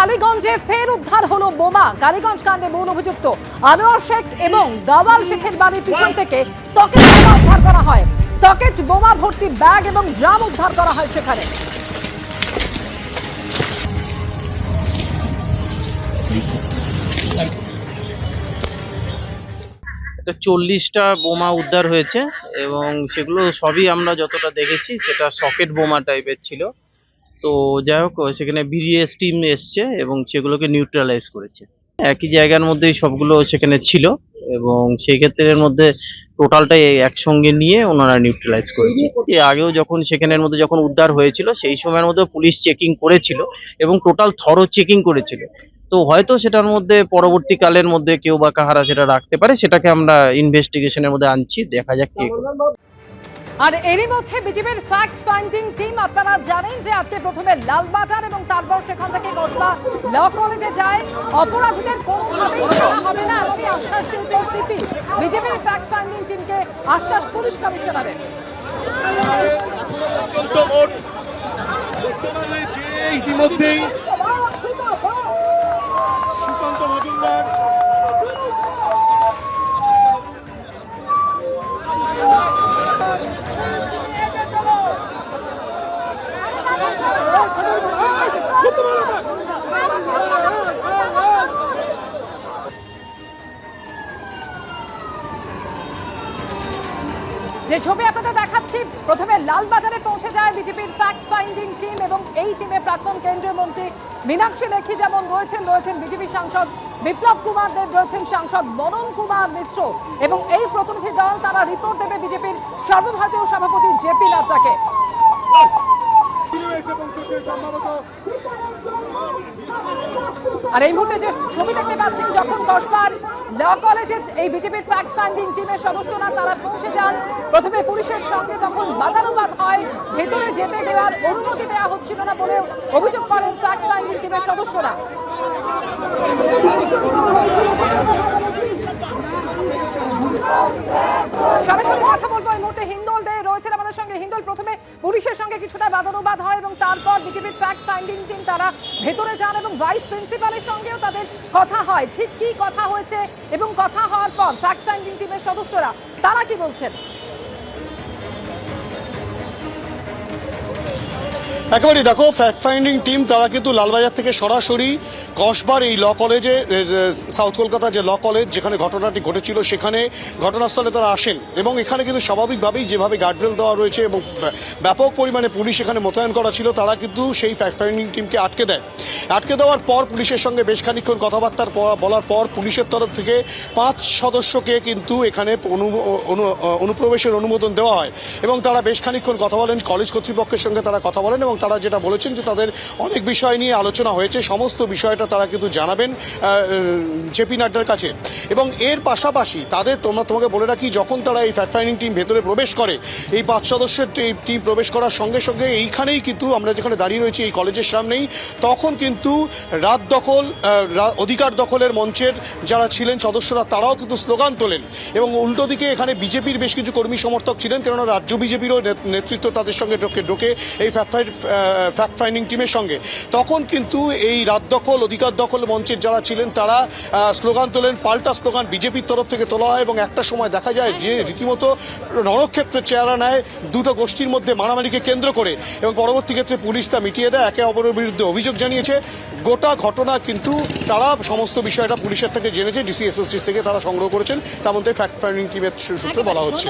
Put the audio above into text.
টালিগঞ্জে ফের উদ্ধার হলো বোমা। কালীগঞ্জ কাণ্ডে মূল অভিযুক্ত আনোয়ার শেখ এবং দাওয়াল শেখের বাড়ির পিছন থেকে সকেট বোমা উদ্ধার করা হয়। সকেট বোমা ভর্তি ব্যাগ এবং ড্রাম উদ্ধার করা হয় সেখানে। এটা 40টা বোমা উদ্ধার হয়েছে এবং সেগুলো সবই আমরা যতটা দেখেছি সেটা সকেট বোমা টাইপের ছিল। তো যাই হোক, সেখানে বিডিএস টিম এসছে এবং সেগুলোকে নিউট্রালাইজ করেছে। একই জায়গার মধ্যেই সবগুলো সেখানে ছিল এবং সেই ক্ষেত্রের মধ্যে টোটালটাই একসঙ্গে নিয়ে ওনারা নিউট্রালাইজ করেছে। এর আগেও যখন সেখানের মধ্যে যখন উদ্ধার হয়েছিল সেই সময়ের মধ্যে পুলিশ চেকিং করেছিল এবং টোটাল থরো চেকিং করেছিল। তো হয়তো সেটার মধ্যে পরবর্তীকালের মধ্যে কেউ বা কাহারা সেটা রাখতে পারে, সেটাকে আমরা ইনভেস্টিগেশনের মধ্যে আনছি, দেখা যাক কে করে। আর এরই মধ্যে বিজেপির ফ্যাক্ট ফাইন্ডিং টিম, আপনারা জানেন যে আজকে প্রথমে লালবাজার এবং তারপর সেখান থেকে কসবা ল কলেজে যায়। অপরাধীদের কোনোভাবেই ছাড়া হবে না এমনই আশ্বাস দিয়েছেন সিপি। বিজেপির ফ্যাক্ট ফাইন্ডিং টিমকে আশ্বাস পুলিশ কমিশনারের। ইতিমধ্যেই সুকান্ত মজুমদার যে ছবি আপনাদের দেখাচ্ছি, প্রথমে লালবাজারে পৌঁছে যায় বিজেপির ফ্যাক্ট ফাইন্ডিং টিম এবং এই টিমে প্রাক্তন কেন্দ্রীয় মন্ত্রী মীনাক্ষী লেখি যেমন রয়েছেন বিজেপি সাংসদ বিপ্লব কুমার দেব, রয়েছেন সাংসদ মনন কুমার মিশ্র এবং এই প্রতিনিধি দল তারা রিপোর্ট দেবে বিজেপির সর্বভারতীয় সভাপতি জেপি নাড্ডাকে। আর এই মুহূর্তে যে ছবি দেখতে পাচ্ছেন, যখন কসবার ল কলেজে এই বিজেপির ফ্যাক্ট ফাইন্ডিং টিমের সদস্যরা তারা পৌঁছে যান, প্রথমে পুলিশের সঙ্গে তখন বাদানুবাদ হয়, ভেতরে যেতে দেওয়ার অনুমতি দেওয়া হচ্ছিল না বলেও অভিযোগ করেন ফ্যাক্ট ফাইন্ডিং টিমের সদস্যরা। সরাসরি কথা বলবো এই মুহূর্তে হিন্দোল দে রয়েছেন আমাদের সঙ্গে। হিন্দোল, প্রথমে পুলিশের সঙ্গে কিছুটা বাদানুবাদ হয় এবং তারপর বিজেপির ফ্যাক্ট ফাইন্ডিং টিম তারা ভেতরে যান এবং ভাইস প্রিন্সিপালের সঙ্গেও তাদের কথা হয়। ঠিক কি কথা হয়েছে এবং কথা হওয়ার পর ফ্যাক্ট ফাইন্ডিং টিমের সদস্যরা তারা কি বলছেন? একেবারেই দেখো, ফ্যাক্ট ফাইন্ডিং টিম তারা কিন্তু লালবাজার থেকে সরাসরি কসবার এই ল কলেজে, সাউথ কলকাতা যে ল কলেজ যেখানে ঘটনাটি ঘটেছিল সেখানে ঘটনাস্থলে তারা আসেন এবং এখানে কিন্তু স্বাভাবিকভাবেই যেভাবে গার্ডরেল দেওয়া রয়েছে এবং ব্যাপক পরিমাণে পুলিশ এখানে মোতায়েন করা ছিল, তারা কিন্তু সেই ফ্যাক্ট ফাইন্ডিং টিমকে আটকে দেয়। আটকে দেওয়ার পর পুলিশের সঙ্গে বেশ খানিকক্ষণ কথাবার্তার বলার পর পুলিশের তরফ থেকে 5 সদস্যকে কিন্তু এখানে অনুপ্রবেশের অনুমোদন দেওয়া হয় এবং তারা বেশ খানিকক্ষণ কথা বলেন, কলেজ কর্তৃপক্ষের সঙ্গে তারা কথা বলেন এবং তারা যেটা বলেছেন যে তাদের অনেক বিষয় নিয়ে আলোচনা হয়েছে, সমস্ত বিষয়টা তারা কিন্তু জানাবেন জেপি নাড্ডার কাছে। এবং এর পাশাপাশি তোমাকে বলে রাখি, যখন তারা এই ফ্যাক্ট ফাইন্ডিং টিম ভেতরে প্রবেশ করে, এই 5 সদস্যের টিম প্রবেশ করার সঙ্গে সঙ্গে এইখানেই কিন্তু আমরা যেখানে দাঁড়িয়ে রয়েছি এই কলেজের সামনেই, তখন কিন্তু অধিকার দখলের মঞ্চের যারা ছিলেন সদস্যরা তারাও কিন্তু স্লোগান তোলেন এবং উল্টো দিকে এখানে বিজেপির বেশ কিছু কর্মী সমর্থক ছিলেন, কেননা রাজ্য বিজেপিরও নেতৃত্ব তাদের সঙ্গে ঢোকে এই ফ্যাক্ট ফাইন্ডিং টিমের সঙ্গে। তখন কিন্তু এই রাত দখল অধিকার দখল মঞ্চের যারা ছিলেন তারা স্লোগান তোলেন, পাল্টা স্লোগান বিজেপির তরফ থেকে তোলা হয় এবং একটা সময় দেখা যায় যে রীতিমতো রণক্ষেত্রের চেহারা নেয় দুটো গোষ্ঠীর মধ্যে মারামারিকে কেন্দ্র করে এবং পরবর্তী ক্ষেত্রে পুলিশ তা মিটিয়ে দেয়, একে অপরের বিরুদ্ধে অভিযোগ জানিয়েছে। গোটা ঘটনা কিন্তু তারা সমস্ত বিষয়টা পুলিশের থেকে জেনেছে, ডিসি এসএসটি থেকে তারা সংগ্রহ করেছেন, তেমনটাই ফ্যাক্ট ফাইন্ডিং টিমের সূত্রে বলা হচ্ছে।